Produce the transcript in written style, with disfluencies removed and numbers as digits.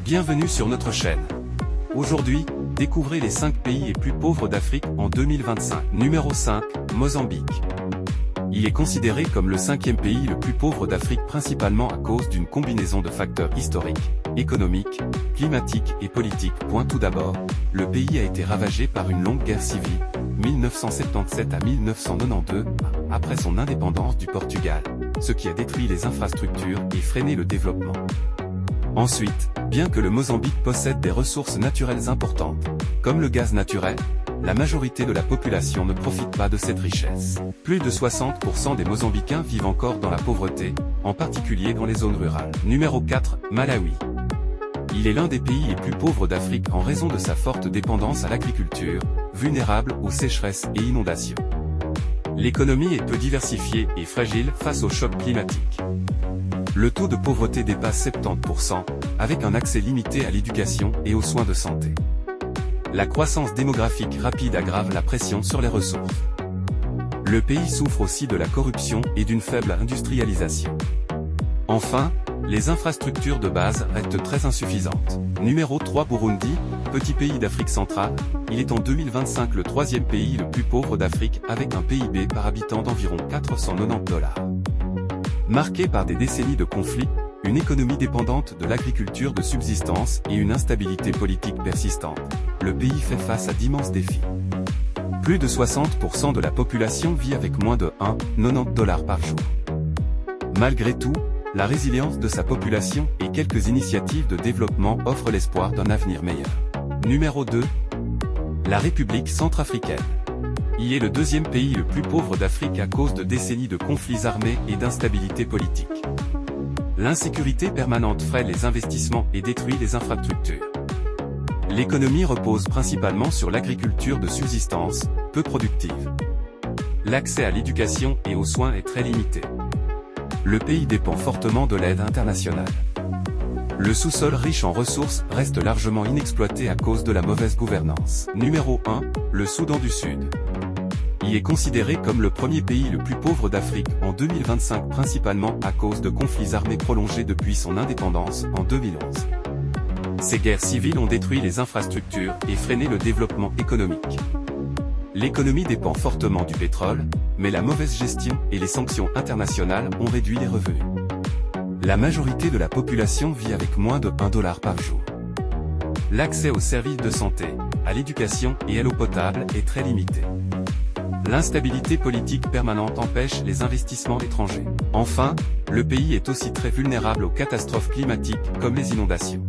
Bienvenue sur notre chaîne. Aujourd'hui, découvrez les 5 pays les plus pauvres d'Afrique en 2025. Numéro 5, Mozambique. Il est considéré comme le 5e pays le plus pauvre d'Afrique principalement à cause d'une combinaison de facteurs historiques, économiques, climatiques et politiques. Tout d'abord, le pays a été ravagé par une longue guerre civile, 1977 à 1992, après son indépendance du Portugal, ce qui a détruit les infrastructures et freiné le développement. Ensuite, bien que le Mozambique possède des ressources naturelles importantes, comme le gaz naturel, la majorité de la population ne profite pas de cette richesse. Plus de 60% des Mozambicains vivent encore dans la pauvreté, en particulier dans les zones rurales. Numéro 4, Malawi. Il est l'un des pays les plus pauvres d'Afrique en raison de sa forte dépendance à l'agriculture, vulnérable aux sécheresses et inondations. L'économie est peu diversifiée et fragile face aux chocs climatiques. Le taux de pauvreté dépasse 70%, avec un accès limité à l'éducation et aux soins de santé. La croissance démographique rapide aggrave la pression sur les ressources. Le pays souffre aussi de la corruption et d'une faible industrialisation. Enfin, les infrastructures de base restent très insuffisantes. Numéro 3, Burundi, petit pays d'Afrique centrale, il est en 2025 le 3e pays le plus pauvre d'Afrique avec un PIB par habitant d'environ $490. Marqué par des décennies de conflits, une économie dépendante de l'agriculture de subsistance et une instabilité politique persistante, le pays fait face à d'immenses défis. Plus de 60% de la population vit avec moins de $1,90 par jour. Malgré tout, la résilience de sa population et quelques initiatives de développement offrent l'espoir d'un avenir meilleur. Numéro 2. La République centrafricaine. Il est le 2e pays le plus pauvre d'Afrique à cause de décennies de conflits armés et d'instabilité politique. L'insécurité permanente freine les investissements et détruit les infrastructures. L'économie repose principalement sur l'agriculture de subsistance, peu productive. L'accès à l'éducation et aux soins est très limité. Le pays dépend fortement de l'aide internationale. Le sous-sol riche en ressources reste largement inexploité à cause de la mauvaise gouvernance. Numéro 1, le Soudan du Sud. Il est considéré comme le 1er pays le plus pauvre d'Afrique en 2025 principalement à cause de conflits armés prolongés depuis son indépendance en 2011. Ces guerres civiles ont détruit les infrastructures et freiné le développement économique. L'économie dépend fortement du pétrole, mais la mauvaise gestion et les sanctions internationales ont réduit les revenus. La majorité de la population vit avec moins de $1 par jour. L'accès aux services de santé, à l'éducation et à l'eau potable est très limité. L'instabilité politique permanente empêche les investissements étrangers. Enfin, le pays est aussi très vulnérable aux catastrophes climatiques comme les inondations.